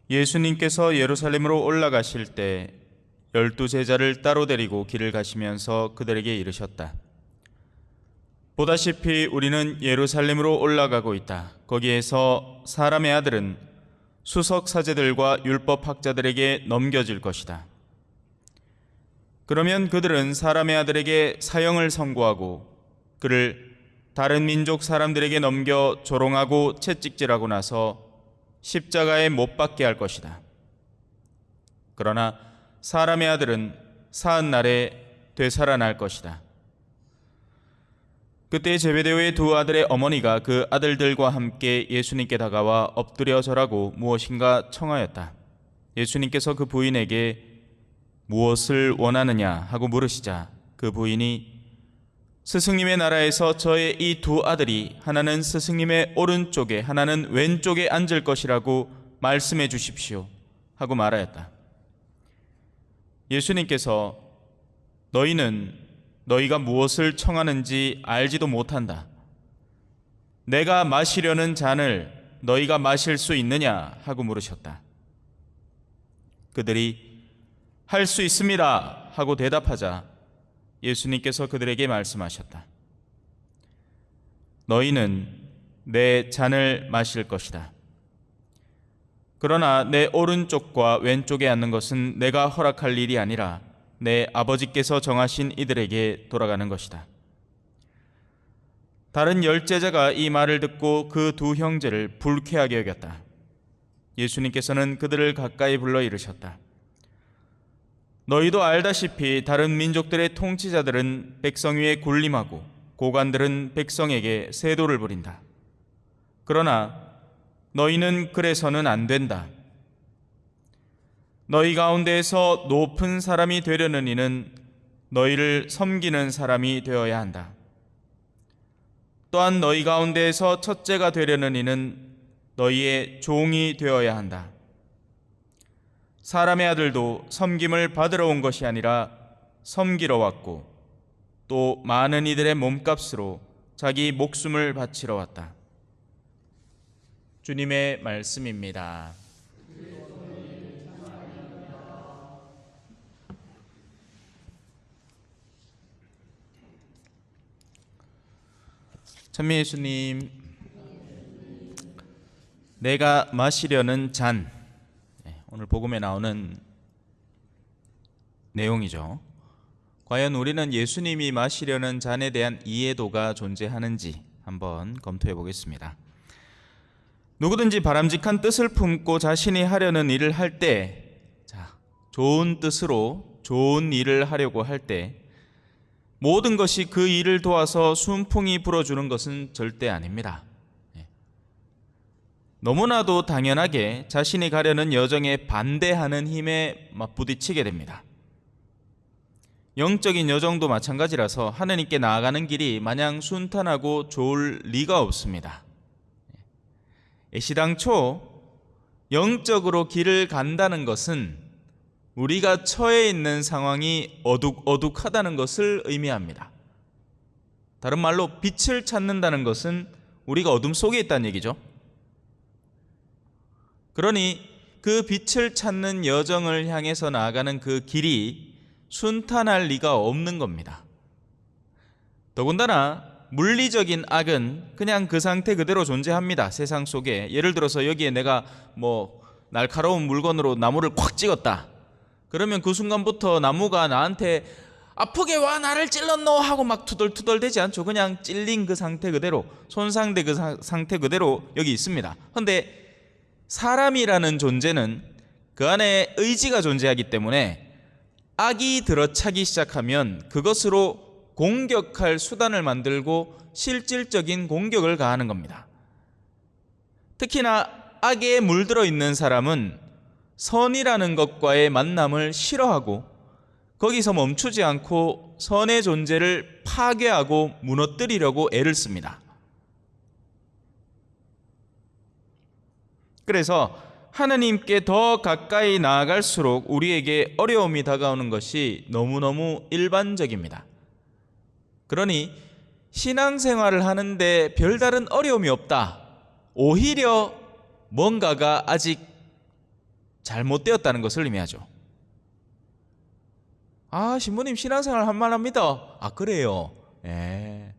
예수님께서 예루살렘으로 올라가실 때 12제자를 따로 데리고 길을 가시면서 그들에게 이르셨다. 보다시피 우리는 예루살렘으로 올라가고 있다. 거기에서 사람의 아들은 수석 사제들과 율법 학자들에게 넘겨질 것이다. 그러면 그들은 사람의 아들에게 사형을 선고하고 그를 다른 민족 사람들에게 넘겨 조롱하고 채찍질하고 나서 십자가에 못 박게 할 것이다. 그러나 사람의 아들은 사흘 날에 되살아날 것이다. 그때 제베데오의 두 아들의 어머니가 그 아들들과 함께 예수님께 다가와 엎드려 절하고 무엇인가 청하였다. 예수님께서 그 부인에게 무엇을 원하느냐 하고 물으시자 그 부인이 스승님의 나라에서 저의 이 두 아들이 하나는 스승님의 오른쪽에 하나는 왼쪽에 앉을 것이라고 말씀해 주십시오 하고 말하였다. 예수님께서 너희가 무엇을 청하는지 알지도 못한다. 내가 마시려는 잔을 너희가 마실 수 있느냐 하고 물으셨다. 그들이 할 수 있습니다 하고 대답하자 예수님께서 그들에게 말씀하셨다. 너희는 내 잔을 마실 것이다. 그러나 내 오른쪽과 왼쪽에 앉는 것은 내가 허락할 일이 아니라 내 아버지께서 정하신 이들에게 돌아가는 것이다. 다른 10제자가 이 말을 듣고 그 두 형제를 불쾌하게 여겼다. 예수님께서는 그들을 가까이 불러 이르셨다. 너희도 알다시피 다른 민족들의 통치자들은 백성 위에 군림하고 고관들은 백성에게 세도를 부린다. 그러나 너희는 그래서는 안 된다. 너희 가운데에서 높은 사람이 되려는 이는 너희를 섬기는 사람이 되어야 한다. 또한 너희 가운데에서 첫째가 되려는 이는 너희의 종이 되어야 한다. 사람의 아들도 섬김을 받으러 온 것이 아니라 섬기러 왔고 또 많은 이들의 몸값으로 자기 목숨을 바치러 왔다. 주님의 말씀입니다. 찬미 예수님, 내가 마시려는 잔, 오늘 복음에 나오는 내용이죠. 과연 우리는 예수님이 마시려는 잔에 대한 이해도가 존재하는지 한번 검토해 보겠습니다. 누구든지 바람직한 뜻을 품고 자신이 하려는 일을 할 때, 좋은 뜻으로 좋은 일을 하려고 할 때 모든 것이 그 일을 도와서 순풍이 불어주는 것은 절대 아닙니다. 너무나도 당연하게 자신이 가려는 여정에 반대하는 힘에 맞부딪히게 됩니다. 영적인 여정도 마찬가지라서 하느님께 나아가는 길이 마냥 순탄하고 좋을 리가 없습니다. 애시당초 영적으로 길을 간다는 것은 우리가 처해 있는 상황이 어둑어둑하다는 것을 의미합니다. 다른 말로 빛을 찾는다는 것은 우리가 어둠 속에 있다는 얘기죠. 그러니 그 빛을 찾는 여정을 향해서 나아가는 그 길이 순탄할 리가 없는 겁니다. 더군다나 물리적인 악은 그냥 그 상태 그대로 존재합니다. 세상 속에. 예를 들어서 여기에 내가 날카로운 물건으로 나무를 콱 찍었다. 그러면 그 순간부터 나무가 나한테 아프게 와 나를 찔렀노 하고 막 투덜투덜 되지 않죠. 그냥 찔린 그 상태 그대로, 손상된 그 상태 그대로 여기 있습니다. 그런데 사람이라는 존재는 그 안에 의지가 존재하기 때문에 악이 들어차기 시작하면 그것으로 공격할 수단을 만들고 실질적인 공격을 가하는 겁니다. 특히나 악에 물들어 있는 사람은 선이라는 것과의 만남을 싫어하고 거기서 멈추지 않고 선의 존재를 파괴하고 무너뜨리려고 애를 씁니다. 그래서 하느님께 더 가까이 나아갈수록 우리에게 어려움이 다가오는 것이 너무너무 일반적입니다. 그러니 신앙생활을 하는데 별다른 어려움이 없다. 오히려 뭔가가 아직 잘못되었다는 것을 의미하죠. 아, 신부님 신앙생활 한만합니다. 아, 그래요? 예.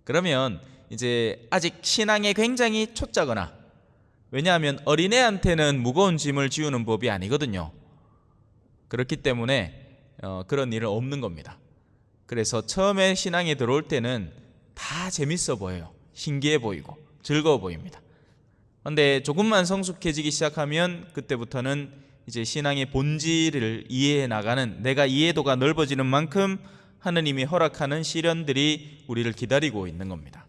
그러면 이제 아직 신앙에 굉장히 초짜거나, 왜냐하면 어린애한테는 무거운 짐을 지우는 법이 아니거든요. 그렇기 때문에 그런 일은 없는 겁니다. 그래서 처음에 신앙에 들어올 때는 다 재밌어 보여요. 신기해 보이고 즐거워 보입니다. 그런데 조금만 성숙해지기 시작하면 그때부터는 이제 신앙의 본질을 이해해 나가는, 내가 이해도가 넓어지는 만큼 하느님이 허락하는 시련들이 우리를 기다리고 있는 겁니다.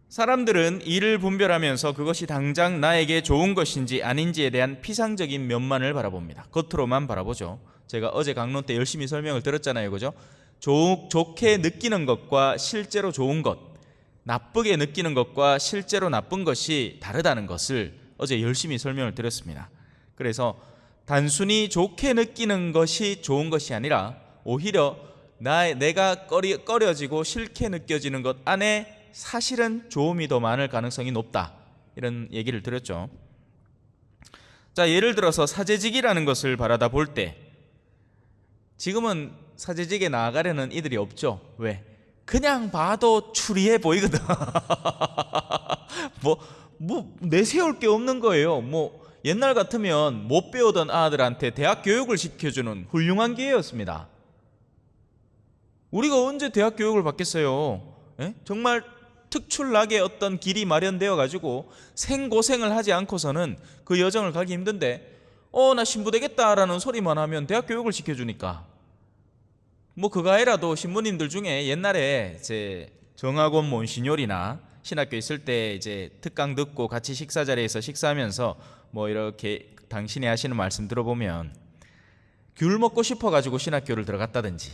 사람들은 이를 분별하면서 그것이 당장 나에게 좋은 것인지 아닌지에 대한 피상적인 면만을 바라봅니다. 겉으로만 바라보죠. 제가 어제 강론 때 열심히 설명을 들었잖아요, 그죠? 좋게 느끼는 것과 실제로 좋은 것, 나쁘게 느끼는 것과 실제로 나쁜 것이 다르다는 것을 어제 열심히 설명을 드렸습니다. 그래서 단순히 좋게 느끼는 것이 좋은 것이 아니라 오히려 내가 꺼려지고 싫게 느껴지는 것 안에 사실은 좋음이 더 많을 가능성이 높다, 이런 얘기를 드렸죠. 자, 예를 들어서 사제직이라는 것을 바라다 볼 때, 지금은 사제직에 나아가려는 이들이 없죠. 왜? 그냥 봐도 추리해 보이거든. 내세울 게 없는 거예요. 옛날 같으면 못 배우던 아들한테 대학 교육을 시켜주는 훌륭한 기회였습니다. 우리가 언제 대학 교육을 받겠어요? 정말 특출나게 어떤 길이 마련되어 가지고 생고생을 하지 않고서는 그 여정을 가기 힘든데, 나 신부 되겠다라는 소리만 하면 대학 교육을 시켜주니까. 그거 아니라도 신부님들 중에 옛날에 제 정학원 몬시뇨리나 신학교 있을 때 이제 특강 듣고 같이 식사 자리에서 식사하면서 이렇게 당신이 하시는 말씀 들어보면, 귤 먹고 싶어 가지고 신학교를 들어갔다든지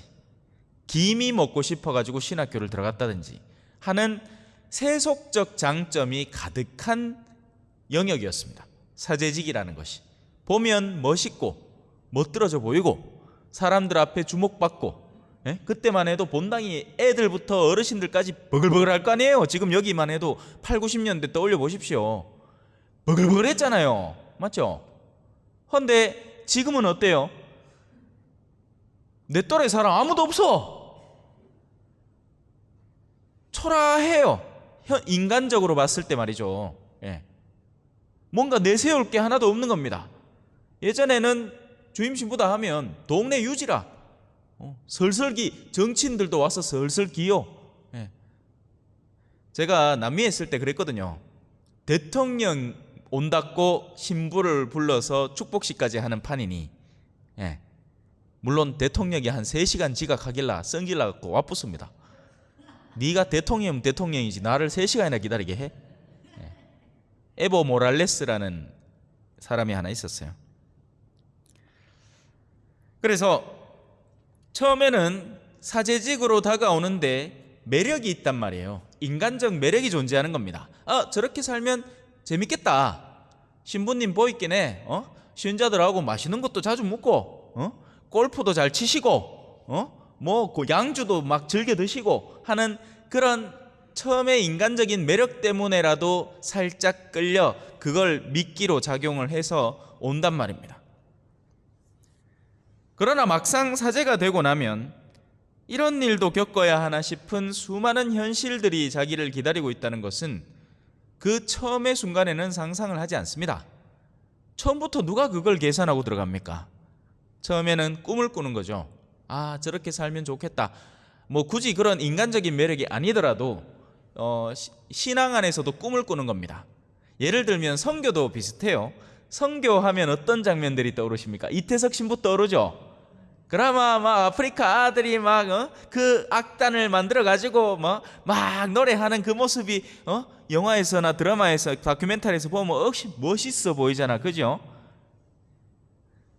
김이 먹고 싶어 가지고 신학교를 들어갔다든지 하는 세속적 장점이 가득한 영역이었습니다. 사제직이라는 것이 보면 멋있고 멋들어져 보이고 사람들 앞에 주목받고, 그때만 해도 본당이 애들부터 어르신들까지 버글버글 할 거 아니에요. 지금 여기만 해도 8, 90년대 떠올려 보십시오. 버글버글 했잖아요. 맞죠? 그런데 지금은 어때요? 내 또래 사람 아무도 없어. 초라해요. 인간적으로 봤을 때 말이죠. 뭔가 내세울 게 하나도 없는 겁니다. 예전에는 주임신부다 하면 동네 유지라, 설설기, 정치인들도 와서 설설기요. 제가 남미에 있을 때 그랬거든요. 대통령 온다고 신부를 불러서 축복식까지 하는 판이니, 물론 대통령이 한 3시간 지각하길라 성질나 갖고 와붙습니다. 네가 대통령이면 대통령이지 나를 3시간이나 기다리게 해? 에보 모랄레스라는 사람이 하나 있었어요. 그래서 처음에는 사제직으로 다가오는데 매력이 있단 말이에요. 인간적 매력이 존재하는 겁니다. 저렇게 살면 재밌겠다. 신부님 보이긴 해. 신자들하고 맛있는 것도 자주 먹고, 골프도 잘 치시고, 양주도 막 즐겨 드시고 하는 그런 처음에 인간적인 매력 때문에라도 살짝 끌려 그걸 미끼로 작용을 해서 온단 말입니다. 그러나 막상 사제가 되고 나면 이런 일도 겪어야 하나 싶은 수많은 현실들이 자기를 기다리고 있다는 것은 그 처음의 순간에는 상상을 하지 않습니다. 처음부터 누가 그걸 계산하고 들어갑니까? 처음에는 꿈을 꾸는 거죠. 저렇게 살면 좋겠다. 굳이 그런 인간적인 매력이 아니더라도 신앙 안에서도 꿈을 꾸는 겁니다. 예를 들면 선교도 비슷해요. 선교하면 어떤 장면들이 떠오르십니까? 이태석 신부 떠오르죠. 그러면 막 아프리카 아들이 그 악단을 만들어 가지고 막 노래하는 그 모습이 영화에서나 드라마에서 다큐멘터리에서 보면 역시 멋있어 보이잖아, 그죠?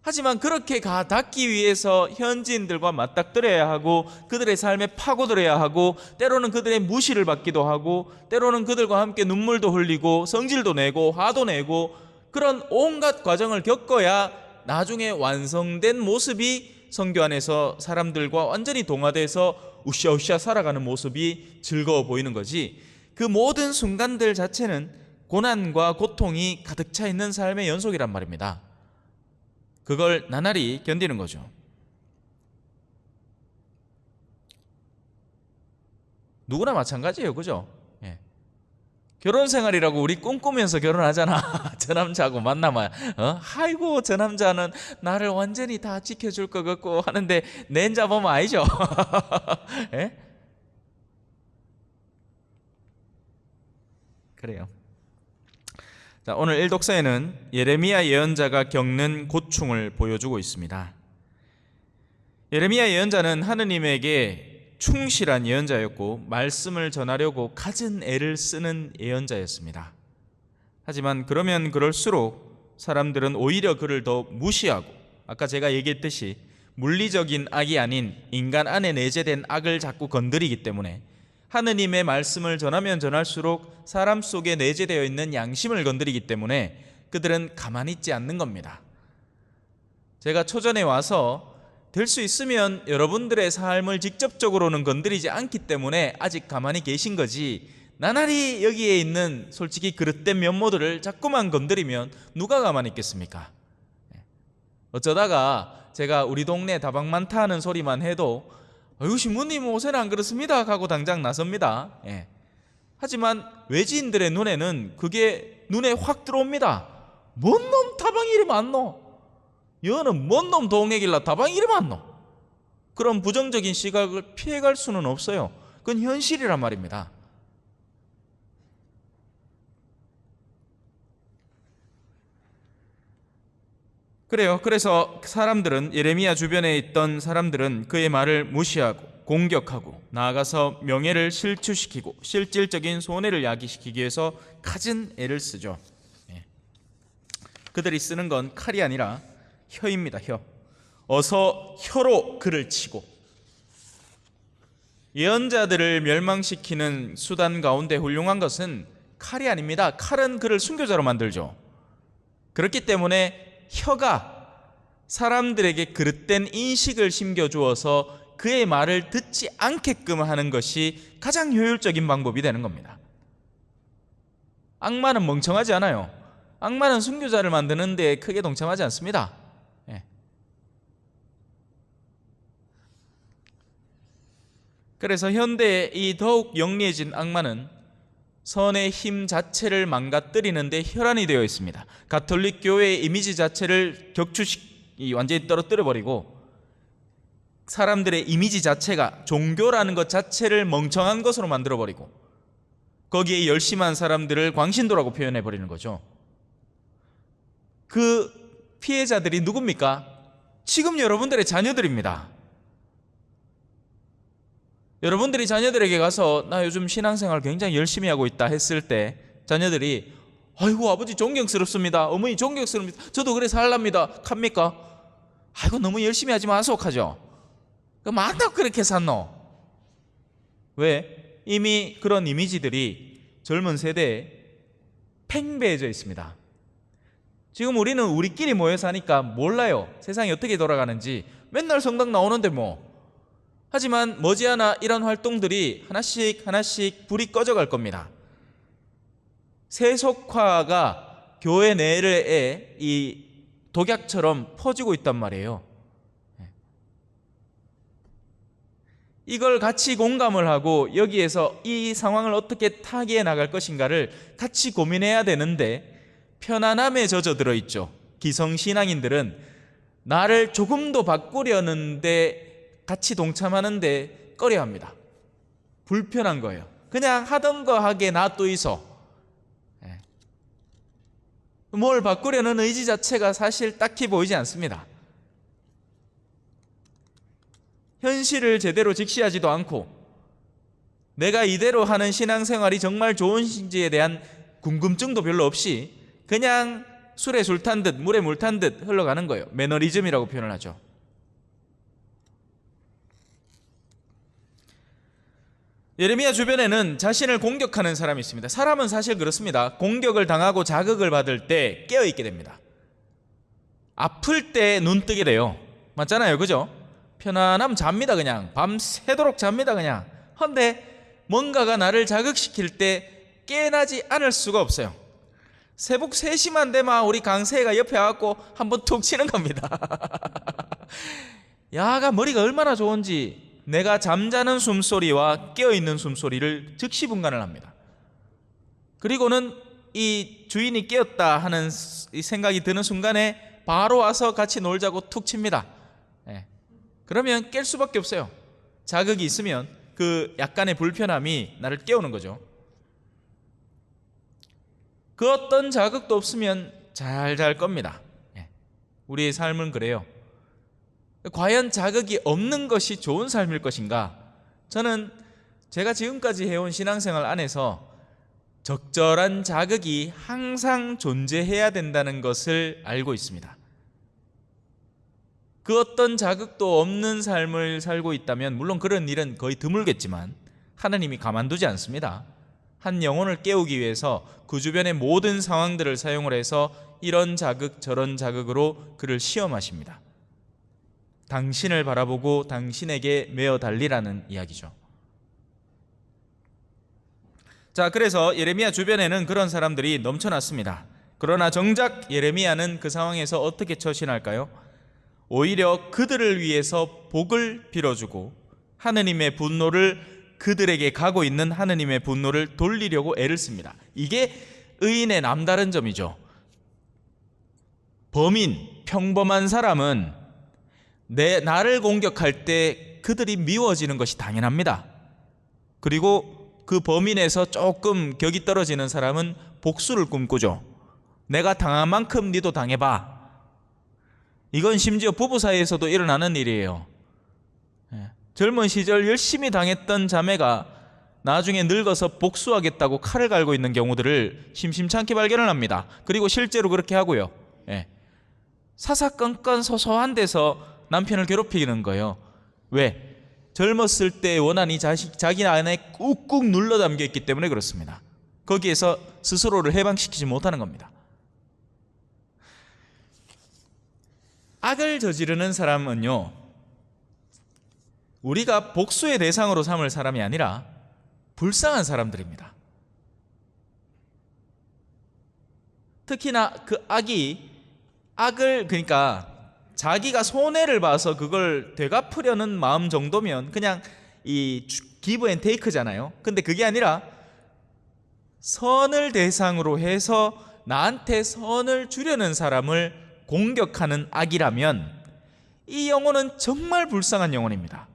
하지만 그렇게 닿기 위해서 현지인들과 맞닥뜨려야 하고 그들의 삶에 파고들어야 하고 때로는 그들의 무시를 받기도 하고 때로는 그들과 함께 눈물도 흘리고 성질도 내고 화도 내고 그런 온갖 과정을 겪어야 나중에 완성된 모습이 선교 안에서 사람들과 완전히 동화돼서 으쌰으쌰 살아가는 모습이 즐거워 보이는 거지, 그 모든 순간들 자체는 고난과 고통이 가득 차 있는 삶의 연속이란 말입니다. 그걸 나날이 견디는 거죠. 누구나 마찬가지예요. 그죠? 예. 결혼 생활이라고 우리 꿈꾸면서 결혼하잖아. 저 남자하고 만나면 아이고 저 남자는 나를 완전히 다 지켜줄 것 같고 하는데 낸자 보면 아니죠. 예? 그래요. 자, 오늘 일독서에는 예레미야 예언자가 겪는 고충을 보여주고 있습니다. 예레미야 예언자는 하느님에게 충실한 예언자였고 말씀을 전하려고 갖은 애를 쓰는 예언자였습니다. 하지만 그러면 그럴수록 사람들은 오히려 그를 더 무시하고, 아까 제가 얘기했듯이 물리적인 악이 아닌 인간 안에 내재된 악을 자꾸 건드리기 때문에 하느님의 말씀을 전하면 전할수록 사람 속에 내재되어 있는 양심을 건드리기 때문에 그들은 가만히 있지 않는 겁니다. 제가 초전에 와서 될 수 있으면 여러분들의 삶을 직접적으로는 건드리지 않기 때문에 아직 가만히 계신 거지, 나날이 여기에 있는 솔직히 그릇된 면모들을 자꾸만 건드리면 누가 가만히 있겠습니까? 어쩌다가 제가 우리 동네 다방 많다 하는 소리만 해도 아유 신부님 옷에는 안 그렇습니다 하고 당장 나섭니다. 예. 하지만 외지인들의 눈에는 그게 눈에 확 들어옵니다. 뭔 놈 다방 이리 많노? 여는 뭔 놈 동네길라 다방 이리 많노? 그런 부정적인 시각을 피해갈 수는 없어요. 그건 현실이란 말입니다. 그래요. 그래서 사람들은, 예레미야 주변에 있던 사람들은 그의 말을 무시하고 공격하고 나아가서 명예를 실추시키고 실질적인 손해를 야기시키기 위해서 갖은 애를 쓰죠. 그들이 쓰는 건 칼이 아니라 혀입니다. 혀. 어서 혀로 그를 치고. 예언자들을 멸망시키는 수단 가운데 훌륭한 것은 칼이 아닙니다. 칼은 그를 순교자로 만들죠. 그렇기 때문에 혀가 사람들에게 그릇된 인식을 심겨주어서 그의 말을 듣지 않게끔 하는 것이 가장 효율적인 방법이 되는 겁니다. 악마는 멍청하지 않아요. 악마는 순교자를 만드는 데 크게 동참하지 않습니다. 그래서 현대에 이 더욱 영리해진 악마는 선의 힘 자체를 망가뜨리는 데 혈안이 되어 있습니다. 가톨릭 교회의 이미지 자체를 완전히 떨어뜨려버리고 사람들의 이미지 자체가, 종교라는 것 자체를 멍청한 것으로 만들어버리고 거기에 열심한 사람들을 광신도라고 표현해버리는 거죠. 그 피해자들이 누굽니까? 지금 여러분들의 자녀들입니다. 여러분들이 자녀들에게 가서 나 요즘 신앙생활 굉장히 열심히 하고 있다 했을 때 자녀들이 아이고 아버지 존경스럽습니다, 어머니 존경스럽습니다, 저도 그래 살랍니다 합니까? 아이고 너무 열심히 하지 마소 하죠. 맞다고 그렇게 샀노? 왜? 이미 그런 이미지들이 젊은 세대에 팽배해져 있습니다. 지금 우리는 우리끼리 모여 사니까 몰라요. 세상이 어떻게 돌아가는지. 맨날 성당 나오는데 뭐. 하지만 머지않아 이런 활동들이 하나씩 불이 꺼져갈 겁니다. 세속화가 교회 내에 이 독약처럼 퍼지고 있단 말이에요. 이걸 같이 공감을 하고 여기에서 이 상황을 어떻게 타개해 나갈 것인가를 같이 고민해야 되는데 편안함에 젖어들어 있죠. 기성신앙인들은 나를 조금 더 바꾸려는데 같이 동참하는데 꺼려합니다. 불편한 거예요. 그냥 하던 거 하게 놔둬 있어. 뭘 바꾸려는 의지 자체가 사실 딱히 보이지 않습니다. 현실을 제대로 직시하지도 않고 내가 이대로 하는 신앙생활이 정말 좋은지에 대한 궁금증도 별로 없이 그냥 술에 술 탄 듯 물에 물 탄 듯 흘러가는 거예요. 매너리즘이라고 표현을 하죠. 예레미야 주변에는 자신을 공격하는 사람이 있습니다. 사람은 사실 그렇습니다. 공격을 당하고 자극을 받을 때 깨어있게 됩니다. 아플 때 눈 뜨게 돼요. 맞잖아요, 그죠? 편안하면 잡니다. 그냥 밤새도록 잡니다. 그냥. 그런데 뭔가가 나를 자극시킬 때 깨어나지 않을 수가 없어요. 새벽 3시만 되면 우리 강세가 옆에 와갖고 한번 툭 치는 겁니다. 야가 머리가 얼마나 좋은지 내가 잠자는 숨소리와 깨어있는 숨소리를 즉시 분간을 합니다. 그리고는 이 주인이 깨었다 하는 이 생각이 드는 순간에 바로 와서 같이 놀자고 툭 칩니다. 그러면 깰 수밖에 없어요. 자극이 있으면 그 약간의 불편함이 나를 깨우는 거죠. 그 어떤 자극도 없으면 잘 잘 겁니다. 우리의 삶은 그래요. 과연 자극이 없는 것이 좋은 삶일 것인가? 저는 제가 지금까지 해온 신앙생활 안에서 적절한 자극이 항상 존재해야 된다는 것을 알고 있습니다. 그 어떤 자극도 없는 삶을 살고 있다면 물론 그런 일은 거의 드물겠지만 하나님이 가만두지 않습니다. 한 영혼을 깨우기 위해서 그 주변의 모든 상황들을 사용을 해서 이런 자극 저런 자극으로 그를 시험하십니다. 당신을 바라보고 당신에게 메어 달리라는 이야기죠. 자, 그래서 예레미야 주변에는 그런 사람들이 넘쳐났습니다. 그러나 정작 예레미야는 그 상황에서 어떻게 처신할까요? 오히려 그들을 위해서 복을 빌어주고 하느님의 분노를 그들에게 가고 있는 하느님의 분노를 돌리려고 애를 씁니다. 이게 의인의 남다른 점이죠. 범인, 평범한 사람은 나를 공격할 때 그들이 미워지는 것이 당연합니다. 그리고 그 범인에서 조금 격이 떨어지는 사람은 복수를 꿈꾸죠. 내가 당한 만큼 니도 당해봐. 이건 심지어 부부 사이에서도 일어나는 일이에요. 젊은 시절 열심히 당했던 자매가 나중에 늙어서 복수하겠다고 칼을 갈고 있는 경우들을 심심찮게 발견을 합니다. 그리고 실제로 그렇게 하고요. 사사건건 소소한 데서 남편을 괴롭히는 거예요. 왜? 젊었을 때의 원한이 자기 안에 꾹꾹 눌러 담겨 있기 때문에 그렇습니다. 거기에서 스스로를 해방시키지 못하는 겁니다. 악을 저지르는 사람은요, 우리가 복수의 대상으로 삼을 사람이 아니라 불쌍한 사람들입니다. 특히나 그 악을 그러니까 자기가 손해를 봐서 그걸 되갚으려는 마음 정도면 그냥 이 기브 앤 테이크잖아요. 근데 그게 아니라 선을 대상으로 해서 나한테 선을 주려는 사람을 공격하는 악이라면 이 영혼은 정말 불쌍한 영혼입니다.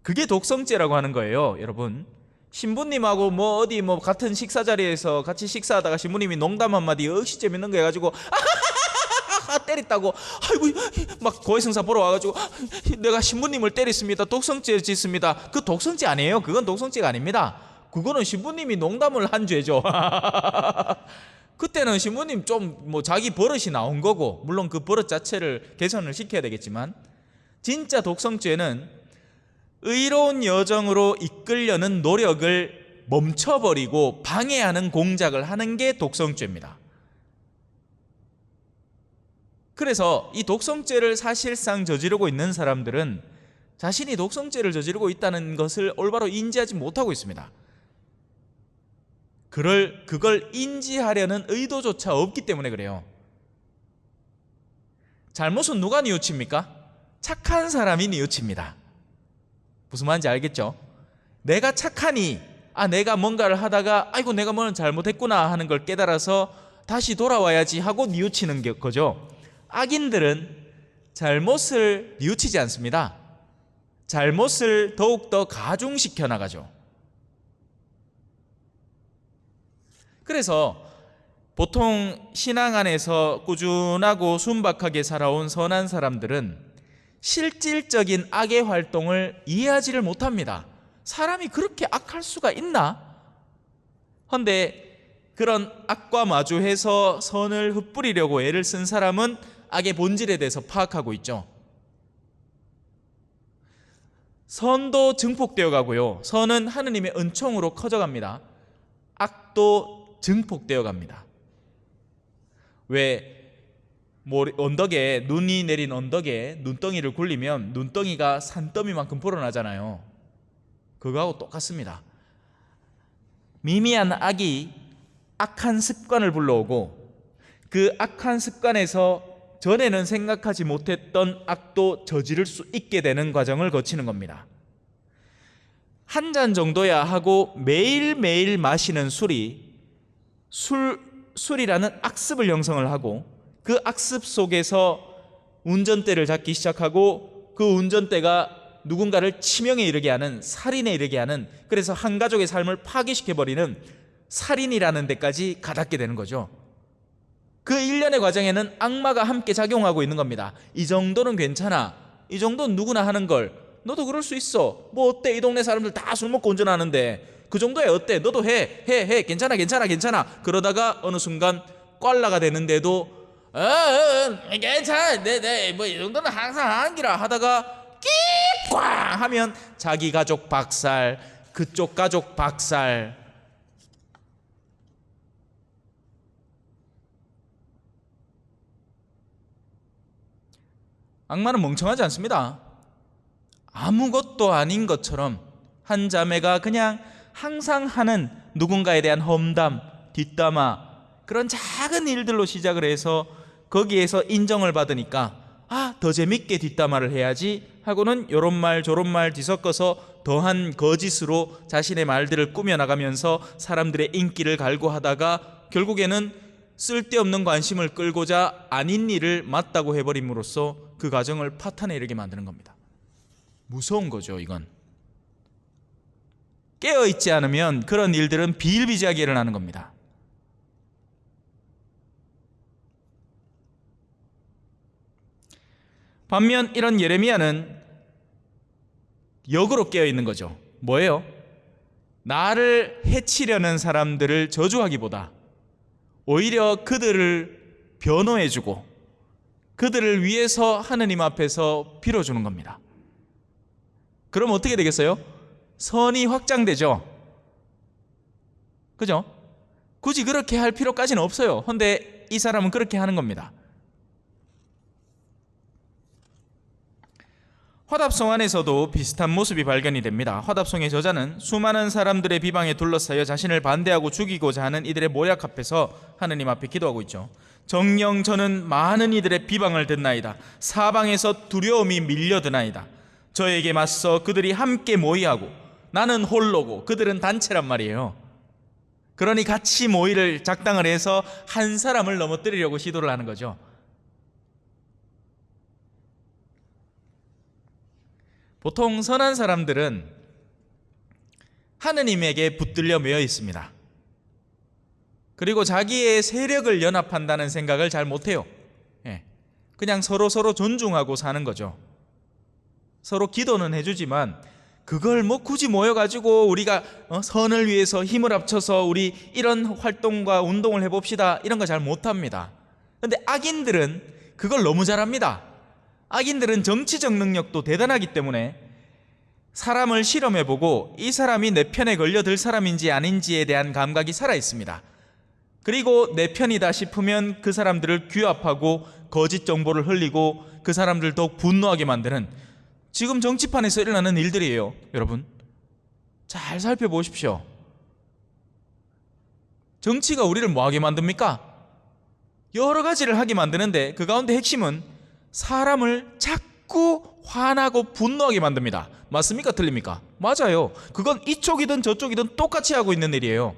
그게 독성죄라고 하는 거예요, 여러분. 신부님하고 어디 같은 식사 자리에서 같이 식사하다가 신부님이 농담 한마디 역시 재밌는 거 해가지고 때렸다고 아이고 막 고해성사 보러 와가지고 내가 신부님을 때렸습니다. 독성죄 짓습니다. 그 독성죄 아니에요. 그건 독성죄가 아닙니다. 그거는 신부님이 농담을 한 죄죠. 그때는 신부님 좀 자기 버릇이 나온 거고 물론 그 버릇 자체를 개선을 시켜야 되겠지만 진짜 독성죄는 의로운 여정으로 이끌려는 노력을 멈춰버리고 방해하는 공작을 하는 게 독성죄입니다. 그래서 이 독성죄를 사실상 저지르고 있는 사람들은 자신이 독성죄를 저지르고 있다는 것을 올바로 인지하지 못하고 있습니다. 그걸 인지하려는 의도조차 없기 때문에 그래요. 잘못은 누가 뉘우칩니까? 착한 사람이 뉘우칩니다. 무슨 말인지 알겠죠? 내가 착하니 내가 뭔가를 하다가 아이고 내가 뭐는 잘못했구나 하는 걸 깨달아서 다시 돌아와야지 하고 뉘우치는 거죠. 악인들은 잘못을 뉘우치지 않습니다. 잘못을 더욱더 가중시켜 나가죠. 그래서 보통 신앙 안에서 꾸준하고 순박하게 살아온 선한 사람들은 실질적인 악의 활동을 이해하지를 못합니다. 사람이 그렇게 악할 수가 있나? 그런데 그런 악과 마주해서 선을 흩뿌리려고 애를 쓴 사람은 악의 본질에 대해서 파악하고 있죠. 선도 증폭되어 가고요. 선은 하느님의 은총으로 커져갑니다. 악도 증폭되어 갑니다. 왜 언덕에 눈이 내린 언덕에 눈덩이를 굴리면 눈덩이가 산더미만큼 불어나잖아요. 그거하고 똑같습니다. 미미한 악한 습관을 불러오고 그 악한 습관에서 전에는 생각하지 못했던 악도 저지를 수 있게 되는 과정을 거치는 겁니다. 한 잔 정도야 하고 매일매일 마시는 술이라는 악습을 형성을 하고 그 악습 속에서 운전대를 잡기 시작하고 그 운전대가 누군가를 치명에 이르게 하는, 살인에 이르게 하는, 그래서 한 가족의 삶을 파괴시켜버리는 살인이라는 데까지 가닿게 되는 거죠. 그 일련의 과정에는 악마가 함께 작용하고 있는 겁니다. 이 정도는 괜찮아, 이 정도는 누구나 하는 걸, 너도 그럴 수 있어, 뭐 어때, 이 동네 사람들 다 술 먹고 운전하는데 그 정도야 어때, 너도 해, 괜찮아. 그러다가 어느 순간 꽐라가 되는데도 괜찮아, 뭐 이 정도는 항상 하는 기라 하다가 끼꽝 하면 자기 가족 박살, 그쪽 가족 박살. 악마는 멍청하지 않습니다. 아무것도 아닌 것처럼 한 자매가 그냥 항상 하는 누군가에 대한 험담, 뒷담화, 그런 작은 일들로 시작을 해서 거기에서 인정을 받으니까 더 재밌게 뒷담화를 해야지 하고는 요런 말 저런 말 뒤섞어서 더한 거짓으로 자신의 말들을 꾸며나가면서 사람들의 인기를 갈구하다가 결국에는 쓸데없는 관심을 끌고자 아닌 일을 맞다고 해버림으로써 그 과정을 파탄에 이르게 만드는 겁니다. 무서운 거죠. 이건 깨어있지 않으면 그런 일들은 비일비재하게 일어나는 겁니다. 반면 이런 예레미야는 역으로 깨어있는 거죠. 뭐예요? 나를 해치려는 사람들을 저주하기보다 오히려 그들을 변호해주고 그들을 위해서 하느님 앞에서 빌어주는 겁니다. 그럼 어떻게 되겠어요? 선이 확장되죠. 그죠? 굳이 그렇게 할 필요까지는 없어요. 그런데 이 사람은 그렇게 하는 겁니다. 화답송 안에서도 비슷한 모습이 발견이 됩니다. 화답송의 저자는 수많은 사람들의 비방에 둘러싸여 자신을 반대하고 죽이고자 하는 이들의 모략 앞에서 하느님 앞에 기도하고 있죠. 정녕 저는 많은 이들의 비방을 듣나이다. 사방에서 두려움이 밀려드나이다. 저에게 맞서 그들이 함께 모이하고 나는 홀로고 그들은 단체란 말이에요. 그러니 같이 모이를 작당을 해서 한 사람을 넘어뜨리려고 시도를 하는 거죠. 보통 선한 사람들은 하느님에게 붙들려 매여 있습니다. 그리고 자기의 세력을 연합한다는 생각을 잘 못해요. 그냥 서로 존중하고 사는 거죠. 서로 기도는 해주지만 그걸 뭐 굳이 모여가지고 우리가 선을 위해서 힘을 합쳐서 우리 이런 활동과 운동을 해봅시다, 이런 거 잘 못합니다. 그런데 악인들은 그걸 너무 잘합니다. 악인들은 정치적 능력도 대단하기 때문에 사람을 실험해보고 이 사람이 내 편에 걸려들 사람인지 아닌지에 대한 감각이 살아있습니다. 그리고 내 편이다 싶으면 그 사람들을 규합하고 거짓 정보를 흘리고 그 사람들을 더욱 분노하게 만드는, 지금 정치판에서 일어나는 일들이에요. 여러분 잘 살펴보십시오. 정치가 우리를 뭐하게 만듭니까? 여러 가지를 하게 만드는데 그 가운데 핵심은 사람을 자꾸 화나고 분노하게 만듭니다. 맞습니까? 틀립니까? 맞아요. 그건 이쪽이든 저쪽이든 똑같이 하고 있는 일이에요.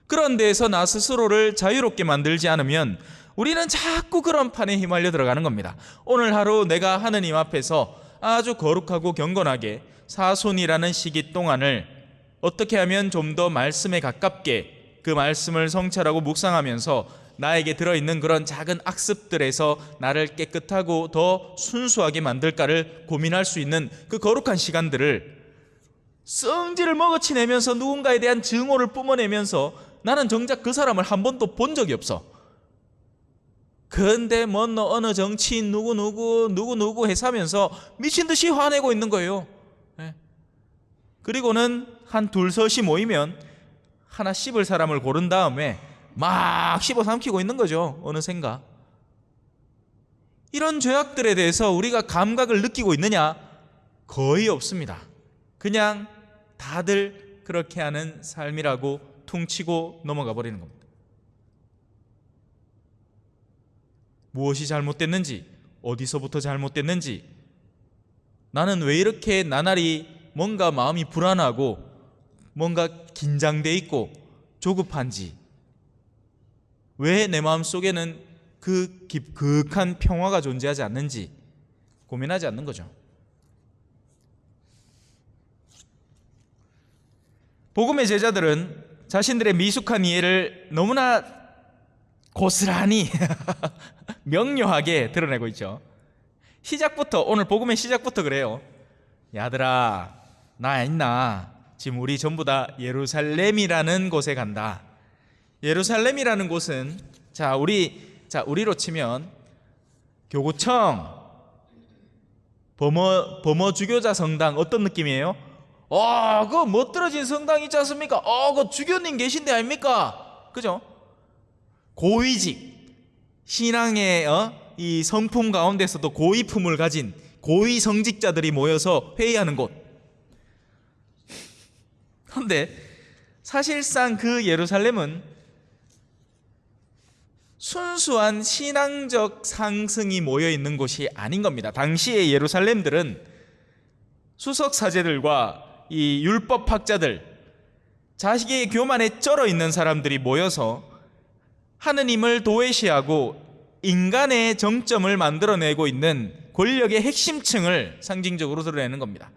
그런 데에서 나 스스로를 자유롭게 만들지 않으면 우리는 자꾸 그런 판에 휘말려 들어가는 겁니다. 오늘 하루 내가 하느님 앞에서 아주 거룩하고 경건하게 사순이라는 시기 동안을 어떻게 하면 좀 더 말씀에 가깝게 그 말씀을 성찰하고 묵상하면서 나에게 들어있는 그런 작은 악습들에서 나를 깨끗하고 더 순수하게 만들까를 고민할 수 있는 그 거룩한 시간들을 성질을 먹어치내면서 누군가에 대한 증오를 뿜어내면서 나는 정작 그 사람을 한 번도 본 적이 없어. 그런데 뭐 어느 정치인 누구 해서 하면서 미친 듯이 화내고 있는 거예요. 그리고는 한 둘셋이 모이면 하나 씹을 사람을 고른 다음에 막 씹어 삼키고 있는 거죠. 어느샌가. 이런 죄악들에 대해서 우리가 감각을 느끼고 있느냐? 거의 없습니다. 그냥 다들 그렇게 하는 삶이라고 퉁치고 넘어가 버리는 겁니다. 무엇이 잘못됐는지, 어디서부터 잘못됐는지, 나는 왜 이렇게 나날이 뭔가 마음이 불안하고 뭔가 긴장돼 있고 조급한지, 왜 내 마음 속에는 그 깊은 평화가 존재하지 않는지 고민하지 않는 거죠. 복음의 제자들은 자신들의 미숙한 이해를 너무나 고스란히 명료하게 드러내고 있죠. 시작부터, 오늘 복음의 시작부터 그래요. 야들아, 나 있나? 지금 우리 전부 다 예루살렘이라는 곳에 간다. 예루살렘이라는 곳은 우리로 치면 교구청, 범어주교자 성당, 어떤 느낌이에요? 그 멋들어진 성당 있지 않습니까? 그 주교님 계신데 아닙니까? 그죠? 고위직, 신앙의 이 성품 가운데서도 고위품을 가진 고위 성직자들이 모여서 회의하는 곳. 그런데 사실상 그 예루살렘은 순수한 신앙적 상승이 모여 있는 곳이 아닌 겁니다. 당시의 예루살렘들은 수석 사제들과 이 율법학자들, 자식의 교만에 쩔어 있는 사람들이 모여서 하느님을 도외시하고 인간의 정점을 만들어내고 있는 권력의 핵심층을 상징적으로 드러내는 겁니다.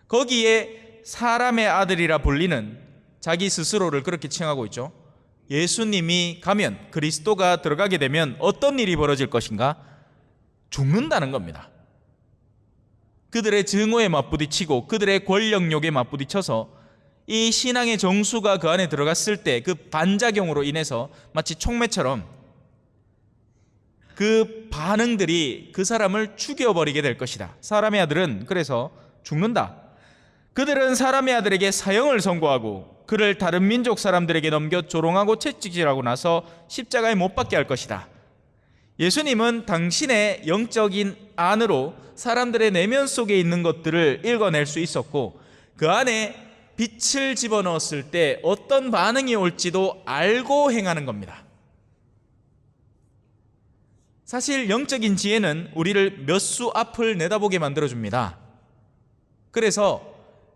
거기에 사람의 아들이라 불리는 자기 스스로를 그렇게 칭하고 있죠. 예수님이 가면, 그리스도가 들어가게 되면 어떤 일이 벌어질 것인가? 죽는다는 겁니다. 그들의 증오에 맞부딪히고 그들의 권력욕에 맞부딪혀서 이 신앙의 정수가 그 안에 들어갔을 때 그 반작용으로 인해서 마치 촉매처럼 그 반응들이 그 사람을 죽여버리게 될 것이다. 사람의 아들은 그래서 죽는다. 그들은 사람의 아들에게 사형을 선고하고 그를 다른 민족 사람들에게 넘겨 조롱하고 채찍질하고 나서 십자가에 못 박게 할 것이다. 예수님은 당신의 영적인 안으로 사람들의 내면 속에 있는 것들을 읽어낼 수 있었고 그 안에 빛을 집어넣었을 때 어떤 반응이 올지도 알고 행하는 겁니다. 사실 영적인 지혜는 우리를 몇 수 앞을 내다보게 만들어줍니다. 그래서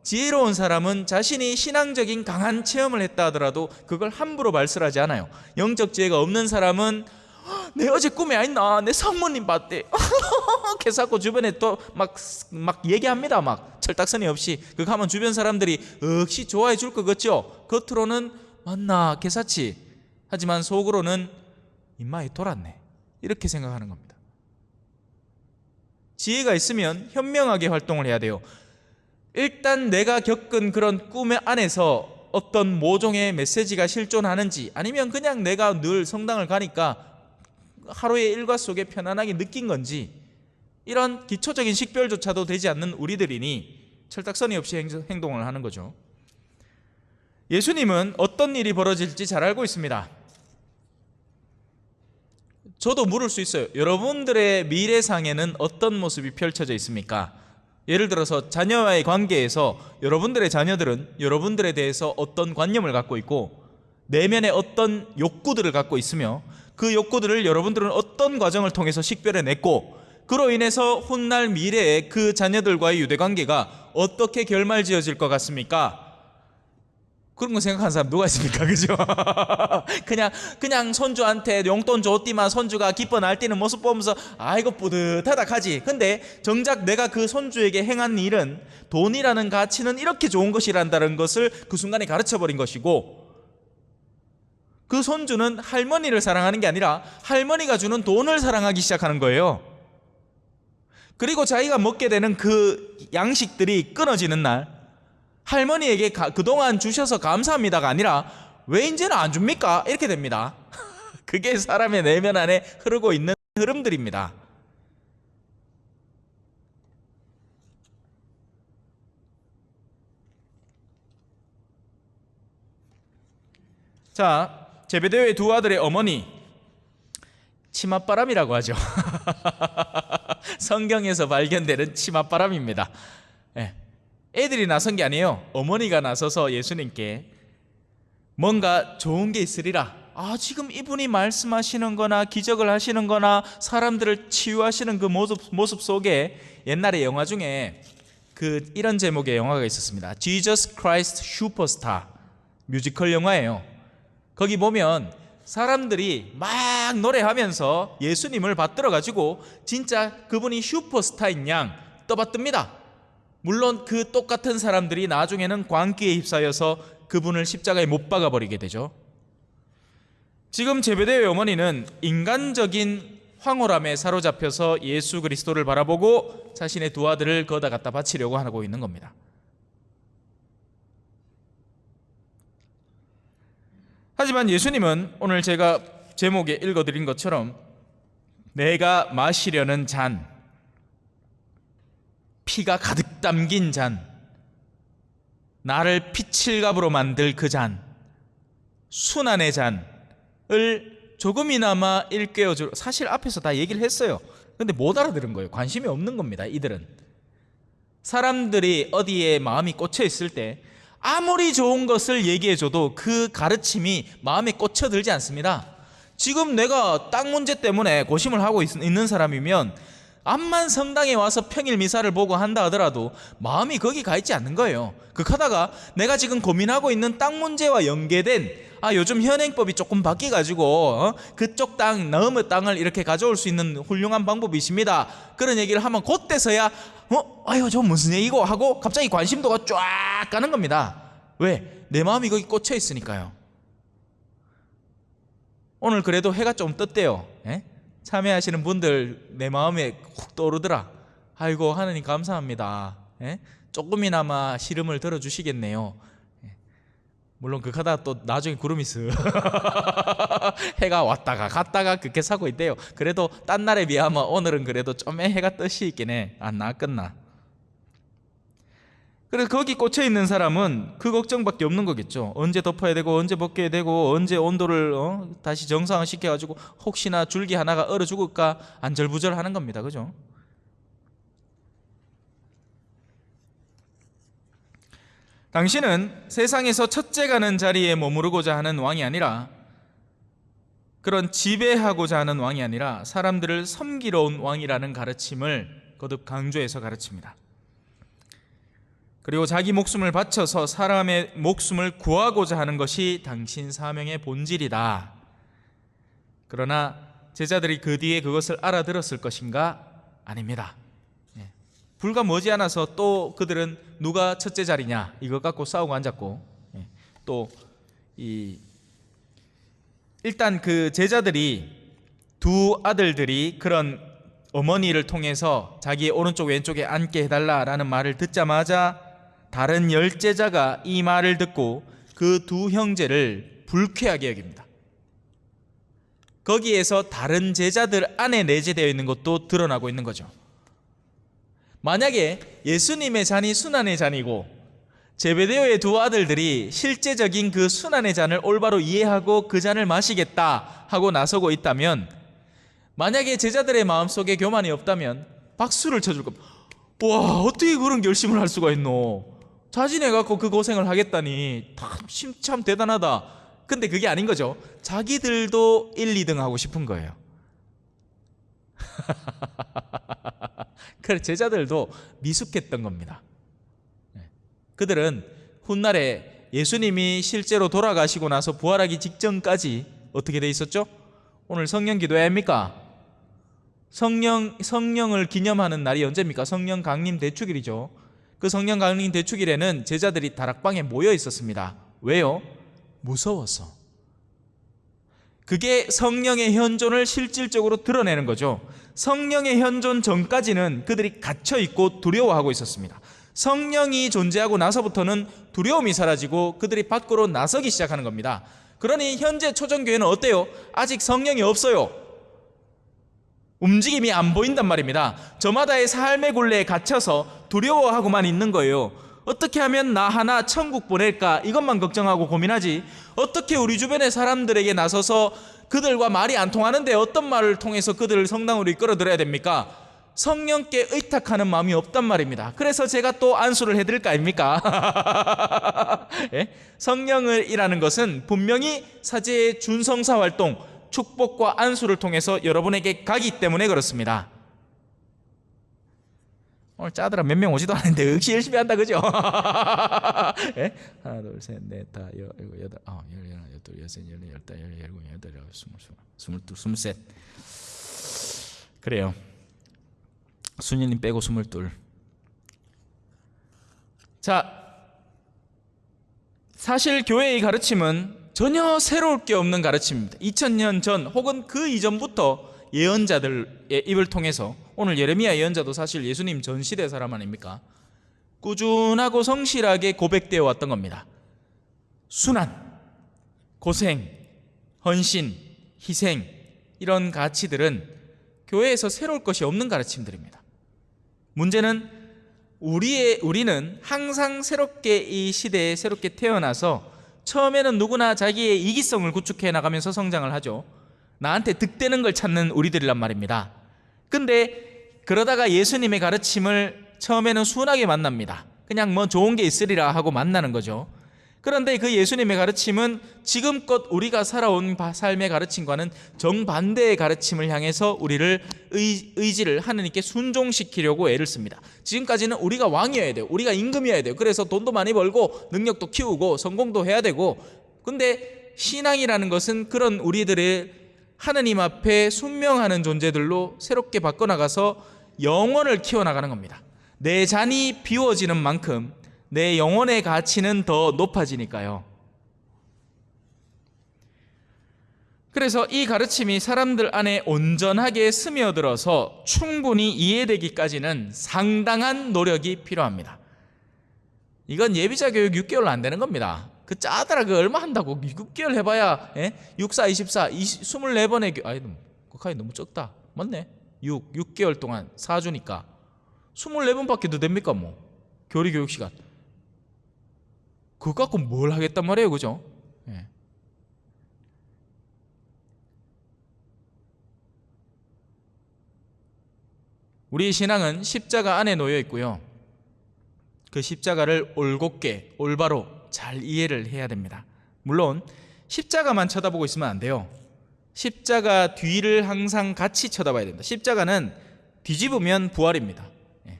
지혜로운 사람은 자신이 신앙적인 강한 체험을 했다 하더라도 그걸 함부로 발설하지 않아요. 영적 지혜가 없는 사람은 내 어제 꿈에 안 있나? 내 성모님 봤대. 개사고 주변에 또 막 얘기합니다. 막 철딱서니 없이. 그거 하면 주변 사람들이 역시 좋아해 줄 것 같죠? 겉으로는 맞나? 개사치. 하지만 속으로는 임마에 돌았네. 이렇게 생각하는 겁니다. 지혜가 있으면 현명하게 활동을 해야 돼요. 일단 내가 겪은 그런 꿈 안에서 어떤 모종의 메시지가 실존하는지 아니면 그냥 내가 늘 성당을 가니까 하루의 일과 속에 편안하게 느낀 건지 이런 기초적인 식별조차도 되지 않는 우리들이니 철딱서니 없이 행동을 하는 거죠. 예수님은 어떤 일이 벌어질지 잘 알고 있습니다. 저도 물을 수 있어요. 여러분들의 미래상에는 어떤 모습이 펼쳐져 있습니까? 예를 들어서 자녀와의 관계에서 여러분들의 자녀들은 여러분들에 대해서 어떤 관념을 갖고 있고 내면에 어떤 욕구들을 갖고 있으며 그 욕구들을 여러분들은 어떤 과정을 통해서 식별해냈고 그로 인해서 훗날 미래에 그 자녀들과의 유대관계가 어떻게 결말지어질 것 같습니까? 그런 거 생각하는 사람 누가 있습니까? 그죠? 그냥 손주한테 용돈 줬디만 손주가 기뻐 날뛰는 모습 보면서 아이고 뿌듯하다 하지. 근데 정작 내가 그 손주에게 행한 일은 돈이라는 가치는 이렇게 좋은 것이란다는 것을 그 순간에 가르쳐버린 것이고 그 손주는 할머니를 사랑하는 게 아니라 할머니가 주는 돈을 사랑하기 시작하는 거예요. 그리고 자기가 먹게 되는 그 양식들이 끊어지는 날 할머니에게 그동안 주셔서 감사합니다가 아니라 왜 이제는 안 줍니까? 이렇게 됩니다. 그게 사람의 내면 안에 흐르고 있는 흐름들입니다. 자, 제베데오의 두 아들의 어머니 치맛바람이라고 하죠. 성경에서 발견되는 치맛바람입니다. 네. 애들이 나선 게 아니에요. 어머니가 나서서 예수님께 뭔가 좋은 게 있으리라. 지금 이분이 말씀하시는 거나 기적을 하시는 거나 사람들을 치유하시는 그 모습 속에 옛날에 영화 중에 이런 제목의 영화가 있었습니다. Jesus Christ Superstar 뮤지컬 영화예요. 거기 보면 사람들이 막 노래하면서 예수님을 받들어 가지고 진짜 그분이 슈퍼스타인 양 떠받듭니다. 물론 그 똑같은 사람들이 나중에는 광기에 휩싸여서 그분을 십자가에 못 박아버리게 되죠. 지금 제베데오의 어머니는 인간적인 황홀함에 사로잡혀서 예수 그리스도를 바라보고 자신의 두 아들을 거다 갖다 바치려고 하고 있는 겁니다. 하지만 예수님은 오늘 제가 제목에 읽어드린 것처럼 내가 마시려는 잔, 피가 가득 담긴 잔, 나를 피칠갑으로 만들 그 잔, 순환의 잔을 조금이나마 일깨워주려, 사실 앞에서 다 얘기를 했어요. 근데 못 알아들은 거예요. 관심이 없는 겁니다. 이들은 사람들이 어디에 마음이 꽂혀 있을 때 아무리 좋은 것을 얘기해줘도 그 가르침이 마음에 꽂혀들지 않습니다. 지금 내가 땅 문제 때문에 고심을 하고 있는 사람이면 암만 성당에 와서 평일 미사를 보고 한다 하더라도 마음이 거기 가 있지 않는 거예요. 극하다가 내가 지금 고민하고 있는 땅 문제와 연계된 요즘 현행법이 조금 바뀌어가지고 그쪽 땅, 너무 땅을 이렇게 가져올 수 있는 훌륭한 방법이 있습니다. 그런 얘기를 하면 그때서야 저 무슨 얘기고 하고 갑자기 관심도가 쫙 가는 겁니다. 왜? 내 마음이 거기 꽂혀 있으니까요. 오늘 그래도 해가 좀 떴대요. 참여하시는 분들 내 마음에 훅 떠오르더라. 아이고 하느님 감사합니다. 조금이나마 시름을 들어주시겠네요. 물론 극하다 또 나중에 구름이 쓱 해가 왔다가 갔다가 그렇게 사고 있대요. 그래도 딴 날에 비하면 오늘은 그래도 좀 해가 뜻이 있긴 해. 안 나았겠나. 그래서 거기 꽂혀 있는 사람은 그 걱정밖에 없는 거겠죠. 언제 덮어야 되고 언제 벗겨야 되고 언제 온도를 다시 정상화 시켜가지고 혹시나 줄기 하나가 얼어 죽을까 안절부절 하는 겁니다. 그죠? 당신은 세상에서 첫째 가는 자리에 머무르고자 하는 왕이 아니라, 그런 지배하고자 하는 왕이 아니라 사람들을 섬기러 온 왕이라는 가르침을 거듭 강조해서 가르칩니다. 그리고 자기 목숨을 바쳐서 사람의 목숨을 구하고자 하는 것이 당신 사명의 본질이다. 그러나 제자들이 그 뒤에 그것을 알아들었을 것인가? 아닙니다. 불과 머지않아서 또 그들은 누가 첫째 자리냐 이것 갖고 싸우고 앉았고, 또 일단 그 제자들이, 두 아들들이 그런 어머니를 통해서 자기의 오른쪽 왼쪽에 앉게 해달라라는 말을 듣자마자 다른 열제자가 이 말을 듣고 그 두 형제를 불쾌하게 여깁니다. 거기에서 다른 제자들 안에 내재되어 있는 것도 드러나고 있는 거죠. 만약에 예수님의 잔이 순환의 잔이고 제베데오의 두 아들들이 실제적인 그 순환의 잔을 올바로 이해하고 그 잔을 마시겠다 하고 나서고 있다면, 만약에 제자들의 마음속에 교만이 없다면 박수를 쳐줄 겁니다. 와, 어떻게 그런 결심을 할 수가 있노? 자진해갖고 그 고생을 하겠다니 참 대단하다. 근데 그게 아닌 거죠. 자기들도 1, 2등 하고 싶은 거예요. 그래, 제자들도 미숙했던 겁니다. 그들은 훗날에 예수님이 실제로 돌아가시고 나서 부활하기 직전까지 어떻게 돼 있었죠? 오늘 성령 기도회 아닙니까? 성령을 기념하는 날이 언제입니까? 성령 강림 대축일이죠. 그 성령 강림 대축일에는 제자들이 다락방에 모여 있었습니다. 왜요? 무서워서. 그게 성령의 현존을 실질적으로 드러내는 거죠. 성령의 현존 전까지는 그들이 갇혀있고 두려워하고 있었습니다. 성령이 존재하고 나서부터는 두려움이 사라지고 그들이 밖으로 나서기 시작하는 겁니다. 그러니 현재 초정교회는 어때요? 아직 성령이 없어요. 움직임이 안 보인단 말입니다. 저마다의 삶의 굴레에 갇혀서 두려워하고만 있는 거예요. 어떻게 하면 나 하나 천국 보낼까 이것만 걱정하고 고민하지, 어떻게 우리 주변의 사람들에게 나서서 그들과 말이 안 통하는데 어떤 말을 통해서 그들을 성당으로 이끌어들여야 됩니까? 성령께 의탁하는 마음이 없단 말입니다. 그래서 제가 또 안수를 해드릴 거 아닙니까? 예? 성령이라는 것은 분명히 사제의 준성사 활동, 축복과 안수를 통해서 여러분에게 가기 때문에 그렇습니다. 오늘 짜들아 몇 명 오지도 않았는데 역시 열심히 한다, 그죠? 예? 하나, 둘, 셋, 넷, 다, 일곱, 여덟, 아홉, 열, 하나, 열둘, 여섯, 열네, 열다, 열일곱, 여덟, 여덟, 스물둘, 스물셋. 그래요. 순이님 빼고 22. 자, 사실 교회의 가르침은 전혀 새로울 게 없는 가르침입니다. 2000년 전 혹은 그 이전부터 예언자들의 입을 통해서, 오늘 예레미야 예언자도 사실 예수님 전 시대 사람 아닙니까? 꾸준하고 성실하게 고백되어 왔던 겁니다. 순환, 고생, 헌신, 희생, 이런 가치들은 교회에서 새로울 것이 없는 가르침들입니다. 문제는 우리는 항상 새롭게 이 시대에 새롭게 태어나서 처음에는 누구나 자기의 이기성을 구축해 나가면서 성장을 하죠. 나한테 득되는 걸 찾는 우리들이란 말입니다. 근데 그러다가 예수님의 가르침을 처음에는 순하게 만납니다. 그냥 뭐 좋은 게 있으리라 하고 만나는 거죠. 그런데 그 예수님의 가르침은 지금껏 우리가 살아온 삶의 가르침과는 정반대의 가르침을 향해서 우리를 의지를 하느님께 순종시키려고 애를 씁니다. 지금까지는 우리가 왕이어야 돼요. 우리가 임금이어야 돼요. 그래서 돈도 많이 벌고 능력도 키우고 성공도 해야 되고, 근데 신앙이라는 것은 그런 우리들의 하느님 앞에 순명하는 존재들로 새롭게 바꿔나가서 영혼을 키워나가는 겁니다. 내 잔이 비워지는 만큼 내 영혼의 가치는 더 높아지니까요. 그래서 이 가르침이 사람들 안에 온전하게 스며들어서 충분히 이해되기까지는 상당한 노력이 필요합니다. 이건 예비자 교육 6개월 안 되는 겁니다. 그 짜더라 그 얼마 한다고 6개월 해봐야 6, 4, 24, 24번의 아이 그카이 너무 적다. 맞네. 6개월 동안 4주니까 24번밖에 더 됩니까 뭐 교리 교육 시간. 그거 갖고 뭘 하겠단 말이에요, 그죠? 예. 우리 신앙은 십자가 안에 놓여 있고요. 그 십자가를 올곧게, 올바로 잘 이해를 해야 됩니다. 물론 십자가만 쳐다보고 있으면 안 돼요. 십자가 뒤를 항상 같이 쳐다봐야 됩니다. 십자가는 뒤집으면 부활입니다. 예.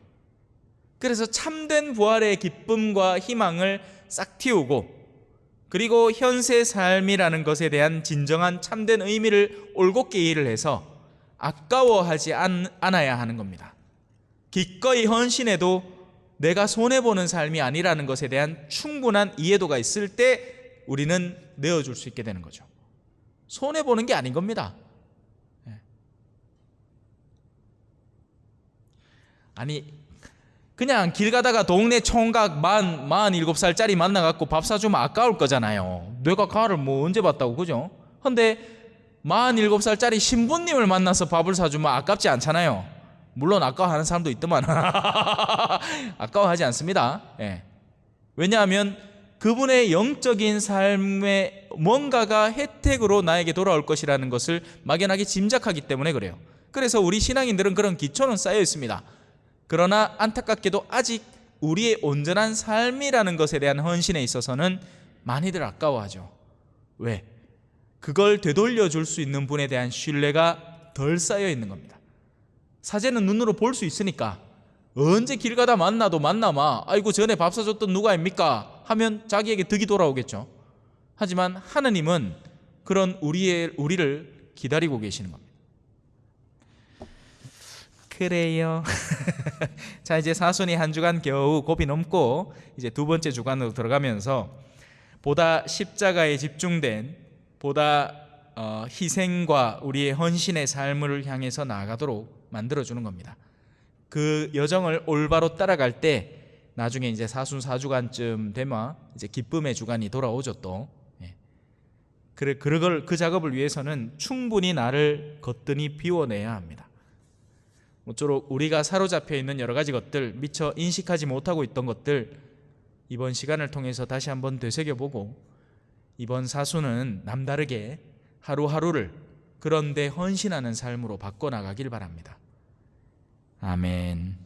그래서 참된 부활의 기쁨과 희망을 싹 틔우고, 그리고 현세 삶이라는 것에 대한 진정한 참된 의미를 올곧게 이해를 해서 아까워하지 않아야 하는 겁니다. 기꺼이 헌신해도 내가 손해보는 삶이 아니라는 것에 대한 충분한 이해도가 있을 때 우리는 내어줄 수 있게 되는 거죠. 손해보는 게 아닌 겁니다. 아니 그냥 길 가다가 동네 총각 47살짜리 만나갖고 밥 사주면 아까울 거잖아요. 내가 가를 뭐 언제 봤다고, 그죠? 근데 47살짜리 신부님을 만나서 밥을 사주면 아깝지 않잖아요. 물론 아까워하는 사람도 있더만 아까워하지 않습니다. 예. 왜냐하면 그분의 영적인 삶에 뭔가가 혜택으로 나에게 돌아올 것이라는 것을 막연하게 짐작하기 때문에 그래요. 그래서 우리 신앙인들은 그런 기초는 쌓여 있습니다. 그러나 안타깝게도 아직 우리의 온전한 삶이라는 것에 대한 헌신에 있어서는 많이들 아까워하죠. 왜? 그걸 되돌려 줄 수 있는 분에 대한 신뢰가 덜 쌓여 있는 겁니다. 사제는 눈으로 볼 수 있으니까 언제 길 가다 만나도 만나마 아이고 전에 밥 사줬던 누가입니까? 하면 자기에게 득이 돌아오겠죠. 하지만 하느님은 그런 우리를 기다리고 계시는 겁니다. 그래요. 자, 이제 사순이 한 주간 겨우 고비 넘고 이제 두 번째 주간으로 들어가면서 보다 십자가에 집중된, 보다 희생과 우리의 헌신의 삶을 향해서 나아가도록 만들어주는 겁니다. 그 여정을 올바로 따라갈 때 나중에 이제 사순 4주간쯤 되면 이제 기쁨의 주간이 돌아오죠 또. 그 작업을 위해서는 충분히 나를 거뜬히 비워내야 합니다. 모쪼록 우리가 사로잡혀 있는 여러 가지 것들, 미처 인식하지 못하고 있던 것들, 이번 시간을 통해서 다시 한번 되새겨보고 이번 사순은 남다르게 하루하루를 그런데 헌신하는 삶으로 바꿔나가길 바랍니다. 아멘.